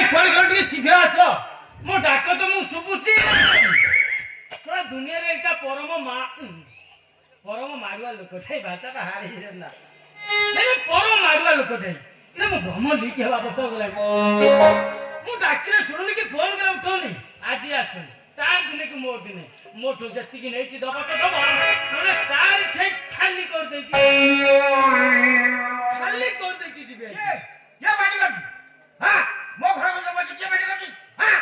खोल खोल के शीघ्र आस मो डाक तो मु सुबुची थोड़ा दुनिया रे एटा परम मारुआ लोकटे भाषाटा हारी ना नहीं परम मारुआ लोकटे इरे मो भ्रम लिखि हवा अवस्था गला मु डाकिले सुनुनी कि फोन करे उठौनी आज आसन तार दिने कि मोर दिने मोठो जत्ती की नहीं दबा तो दबा नले तार ठीक खाली कर दे की जीबे ये बाटी कर हां मो घर में बस के बाटी कर हां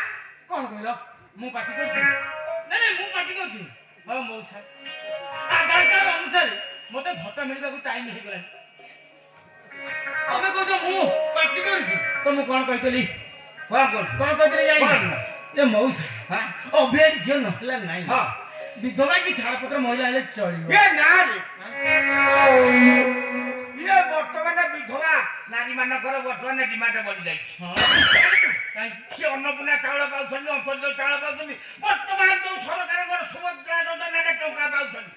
कौन कहलो मु पार्टी करछी नहीं मु पार्टी करछी हां मौसा आधार कार्ड अनुसार मते भत्ता मिलबा को टाइम हे गला तमे को मु पार्टी करछी तो मु कोन कहतली कोन कहतली जाई ए मौसा हां अबेड जे नहला नाही हां विधवा की छाड़पत्र महिला ले चढ़ी ये ना रे ये वर्तमान विधवा नारी मानकर वर्तमान डिमांड बढ़ी जाइछि हां से अन्नपूर्णा चाउल पाउछन् अंचल चाउल पाउछन् वर्तमान जो सरकार सुभद्रा योजना रे टका पाउछन्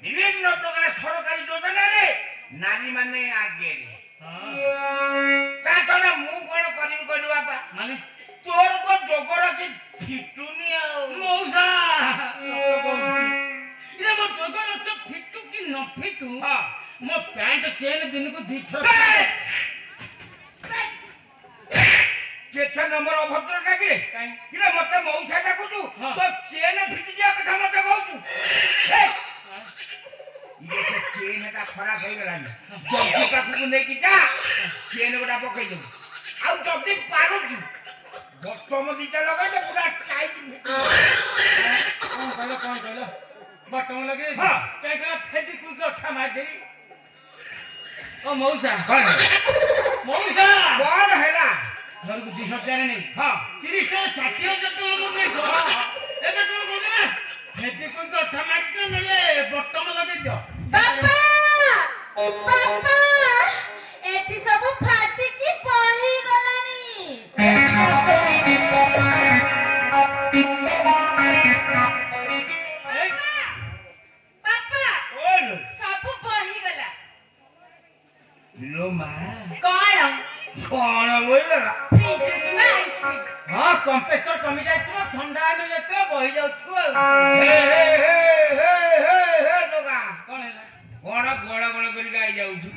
विभिन्न प्रकार सरकारी योजना रे नारी माने आगे ता छड़ा मु कोन करिम कहलु बापा माने तोर को जोगर की फिटुनी आ मौसा इरे मो जोगर से फिटू की न फिटू हां मो पैंट चेन दिन को दी थर केथा नंबर अभद्र काके काई किरे मते मौसा डाकुचु हाँ। तो चेन फिट जिया कथा मते कहउचु ये से चेन का खराब हो गलानी जल्दी पाखु नै कि जा चेन गोटा पकई दे आ जल्दी पारुचु बटम दिटा लगे तो पूरा टाइट कौन कहलो बटम लगे हाँ। काय कला फेटी कुछ अठा मार देरी ओ मौसा मौसा कौन है ना घर को 20,000 नहीं हां 30 का 60,000 तो हम नहीं गो एबे तुम बोल ना फेटी कुछ अठा मार के नले बटम लगे दियो बापा एथि सब फाटी की पही गलानी बापा बोल सब पही गला लो मां कौन बोलला फ्रिज में आइसक्रीम हां कंप्रेसर कमी जाय तो ठंडा न लेते बही जाउ छु हे लोगा कौन है कोण गोड़ गोड़ करी गाई जाउ छु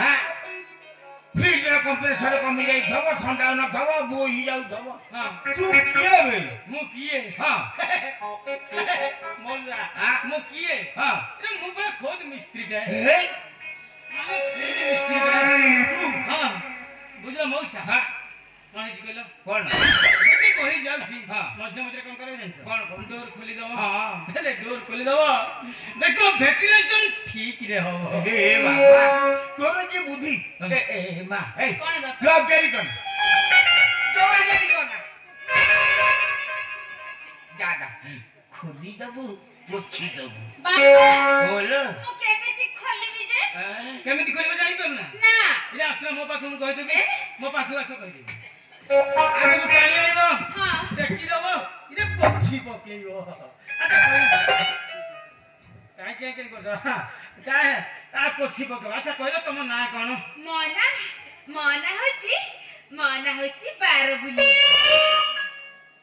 हां फ्रिज रे कंप्रेसर कमी जाई थबो ठंडा न थबो बोही जाउ थबो हां तू किए बे मु किए हां मौसा हाँ। मु किए हां अरे मु पे खुद मिस्त्री है हे हां बुझला मौसा हां कौन जी कहलो कोण कति कहि जाउ छी हाँ। मध्य मध्य कोन करे जानछ कौन डोर खोली दवा हां अरे डोर खोली दवा देखो वेंटिलेशन ठीक रे हो हे बाबा तोरे की बुद्धि ए मां ए कौन बापा जॉब कैरी कर जा खोली दबु पोछी दबु बापा बोलो मु केमिति खोलिबी जे केमिति करबे जानि पर ना ना इले आश्रम मो पाखु कहि देबे ए? मो पाखु आस कहि देबे आगे मु पानी आइबो हां देखि दबो इले पक्षी पकेइबो अच्छा काय कर काय आ पक्षी पके अच्छा कहलो तुम ना कोन मना होची बारबुली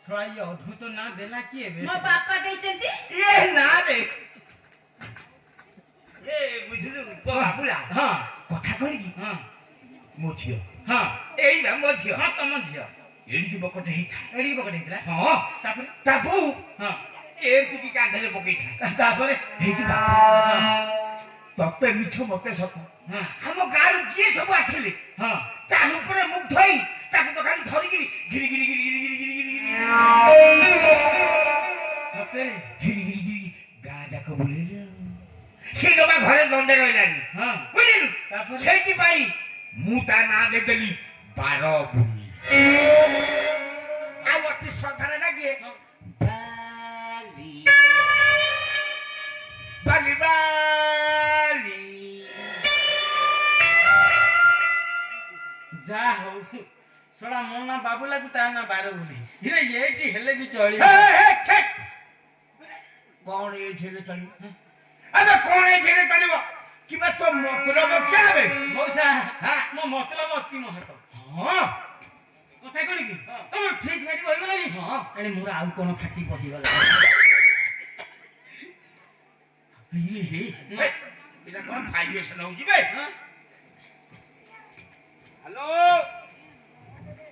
थोड़ा अद्भुत ना देना किए बे मो बापा देचंती ये ना देख ये बुझलु बाबूला हां कथा करी की हां मोछियो हां एई ना मोछियो हां तम झियो एडी की बकट हेता एडी पकड़ हितला हां तापर ताबू हां ए तुकी कांधरे पकई था तापर हेती बाबू तत्ते मिठो मते सत हां हम गार जे सब आछले हां ता ऊपर मुख धोई ताको तो खाली धरी गिरी गिरी गिरी गिरी गिरी गिरी गिरी सते गिरी गिरी गिरी गाजा को बोले से जमा घरे दंडे रहिलानी हां बुझिलु तापर सेति पाई मु ता ना देली 12 बुनी आ वती सखारे लागे बाली बाली बाली जा हो सोडा मोना बाबू लागू ता ना बारो बोली हिरे येटी हेले भी चली हे कौन ये ठेले चली अबे कौन ये ठेले चली वो कि तो मतलब क्या बे मौसा हां मो मतलब अति महत हां ହଁ ଏଣେ ମୋର ଆଉ କଣ ଫାଟି ପଡ଼ିଗଲା ଇଏ ହେ ଏଟା କଣ ଭାଇବ୍ରେସନ ହଉଛି ବେ ହ୍ୟାଲୋ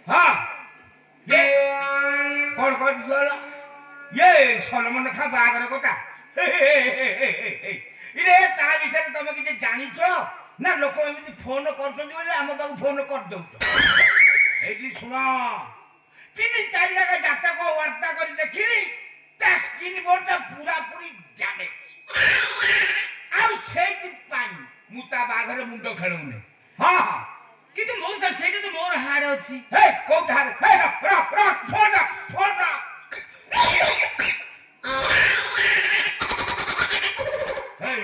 ହଁ ये कौन कौन सोलो ये सोलोमन खा बागर कोता इरे ता विषय तुम किसी जानी ना लोक एमती फोन करम पाक फोन कर दौ शुण तीन चार जगह जातक वार्ता कर देखी स्क्रीन बोर्ड पूरा पूरी डैमेज मुता बाघर मुंड खेलुनी हाँ हाँ কিন্তু মৌসা সেটা তো মোর হাড় ଅଛି हे कोट हार हे रख फोन हे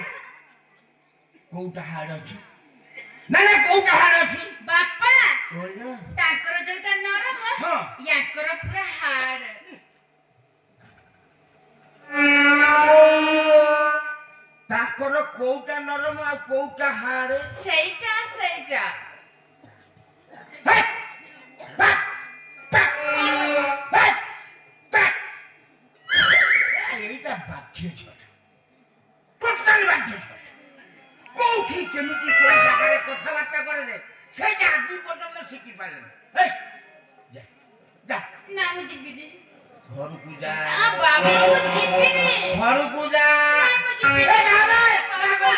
कोट हार अछि ना ना कोट हार अछि ବାପା बोलो ତାଙ୍କର ଯୋଉଟା ନରମ ହଁ ୟାଙ୍କର ପୁରା ହାର୍ଡ ताकर कोटा नरम आ कोटा हार ସେଇଟା ସେଇଟା हे बैक बैक बैक बैक एटा बाध्य छ टोटली बाध्य छ कोठी केमिति कोई जगह कथा बार्ता करे दे सेटा आदि पर्यंत शिखि पाले हे जा जा ନା ମୁଁ ଯିବିନି घर को जा ବାବା ମୁଁ ଯିବିନି घर को जा ନା ମୁଁ ଯିବିନି ए जा रे ବାବା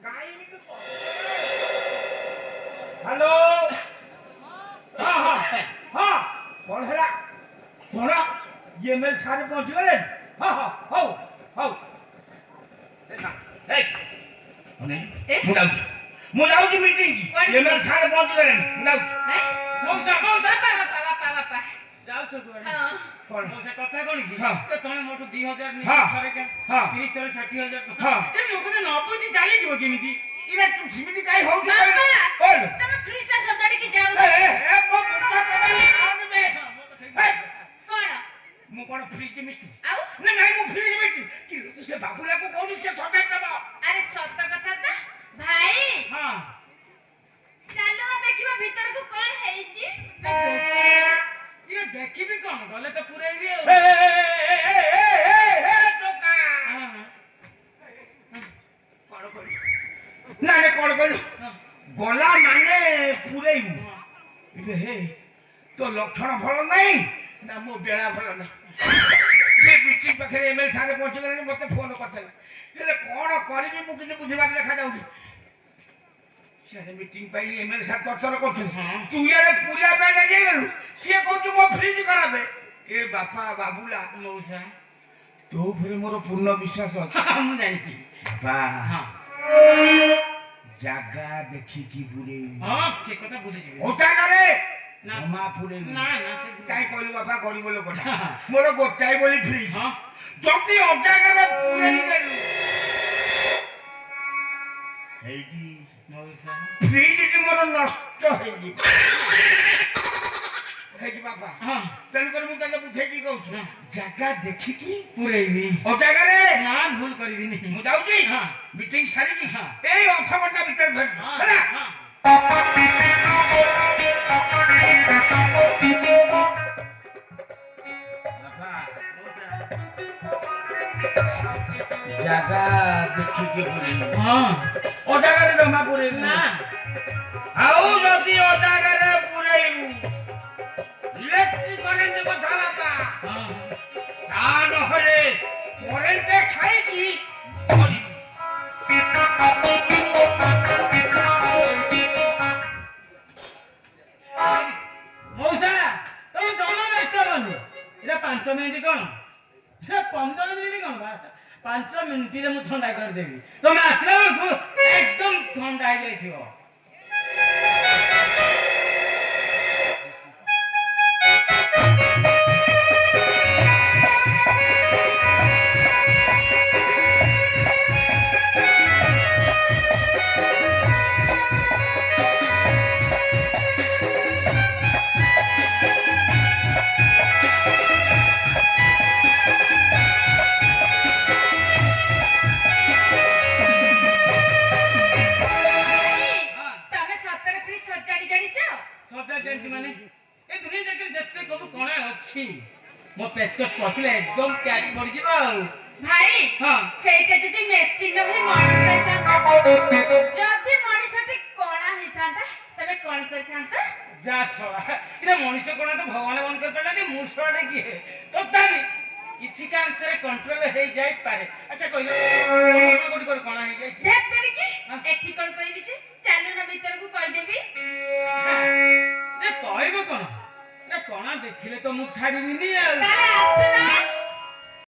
काई नहीं हेलो हाँ हाँ हाँ कौन है कौन ये मेरे सारे पहुंच गए हाँ हाँ हो मुझे मीटिंग की ये मेरे सारे पहुंच गए मुझे ମୌସା ବାପା ବାପା ଯାଉଛ କୁଆଡେ ହଁ कौन ମୌସା କଥା କଣ କି ହଁ। ତମେ ମୋଠୁ 2000 ନେଇ ହଁ। ଥରେ ହଁ। 30 ଥରେ 60000 ହଁ। ଏ ଲୋକ ତ ନ ବୁଝି ଚାଲିଯିବ କେମିତି इरे तुम सिमिति काई हो गई ବାପା बोल ତମେ ଫ୍ରିଜଟା ସଜାଡ଼ିକି ଯାଅ ए वो मुझे तो आने में କଣ मु कोन फ्रिज मिस्त्री ଆଉ नहीं नहीं मु फ्रिज मिस्त्री कि तू से बाबूला को कोन से सजा दबा ଆରେ ସତ କଥା ତ ଭାଇ ହଁ ଚାଲୁନ ଦେଖିବା ଭିତରକୁ କଣ ହେଇଛି ଇଏ ଦେଖିବି କଣ ଗଲେ ତ ପୁରେଇବି ଆଉ टोका ହଁ, कोन करी ना रे कोन करी ହଁ, गला माने पुरेइबु ହଁ। इबे हे तो लक्षण भल नहीं ना मो बेड़ा भल नहीं जे बिटी पाखे एमएल सारे पहुंच गले मते फोन करथले हेले कोन करबी मु किछ बुझिबार लेखा जाउनी सारे मीटिंग पाई एमएल साथ तर्तर करथले हाँ। तू यारे पूरा पे ले गेलु से कहू मो फ्रिज खराबे ए बापा बाबूला ମୌସା तो ऊपर मोर पूर्ण विश्वास अछि ମୁଁ ଜାଣିଛି बाबा ହଁ जागा देखी की बुरे ହଁ ସେ କଥା ବୁଝିଯିବି ओटा करे ना। मा पुरे ନା ନା ସେ काई कहलु बाबा गरीब लोक हाँ। मोर गोटाई बोली फ्रिज ହଁ जति अजागारे पुरे गेलु हेजी ମୌସା फ्रिज टी मोर नष्ट हेजी हेजी बाबा ହଁ तेन कर मु तने बुझे की कहू हाँ। जागा देखी की ପୁରେଇବି अजागारे ନା ଭୁଲ କରିବିନି मु जाउची हाँ। मीटिंग सारी की हाँ। ए 8 घंटा भीतर भेट ହଁ हैला ହଁ बाबा ମୌସା जागा देखी के पुरे ହଁ अजागारे जमा पुरे ନା आउ जति अजागारे पुरेइबु इलेक्ट्रिक करेंट কথা बाबा ହଁ তা নহলে করেন্টে খাইকি ମଉସା ତମେ ଜମା ବ୍ୟସ୍ତ ହବନି ଏଟା 5 ମିନିଟ୍ କଣ ଏଟା 15 ମିନିଟ୍ କଣ ବା 5 ମିନିଟରେ ମୁଁ ଥଣ୍ଡା କରିଦେବି ତମେ ଆସିଲା ବେଳକୁ ଏକଦମ ଥଣ୍ଡା ହେଇଯାଇଥିବ ତମେ ସତରେ ଫ୍ରିଜ ସଜାଡ଼ି ଜାଣିଛ ସଜା ଜାଣିଛି ମାନେ ଏ ଦୁନିଆ ଜାଗାରେ ଯେତେ ସବୁ କଣା ଅଛି ମୋ ପେଚକସ୍ ପଶିଲେ ଏକଦମ କ୍ୟାଚ୍ ପଡ଼ିଯିବ ଆଉ। ଭାଇ ହଁ ସେଇଟା ଯଦି ମେସିନ ହୋଇ ମଣିଷ ହେଇଥାନ୍ତା, ଯଦି ମଣିଷଟି କଳା ହେଇଥାନ୍ତା ତମେ କଣ କରିଥାନ୍ତ? ଯା ଶଳା ଏଟା ମଣିଷ କଣା ତ ଭଗବାନ ବନ୍ଦ କରିପାରିନାହାନ୍ତି, ମୁଁ ଶଳାଟେ କିଏ? ତଥାପି କିଛିଟା ଅଂଶରେ କଣ୍ଟ୍ରୋଲ ହେଇଯାଇପାରେ। ଆଚ୍ଛା କହିଲ କୋଉଠି କୋଉଠି କଣା ହେଇଯାଇଛି? ଧେତ୍ କି ଏଠି କଣ କହିବି ଯେ, ଚାଲୁନ ଭିତରକୁ କହିଦେବି। କହିବ କଣ? କଣା ଦେଖିଲେ ତ ମୁଁ ଛାଡ଼ିବିନି ଆଉ। ତାହେଲେ ଆସୁନ।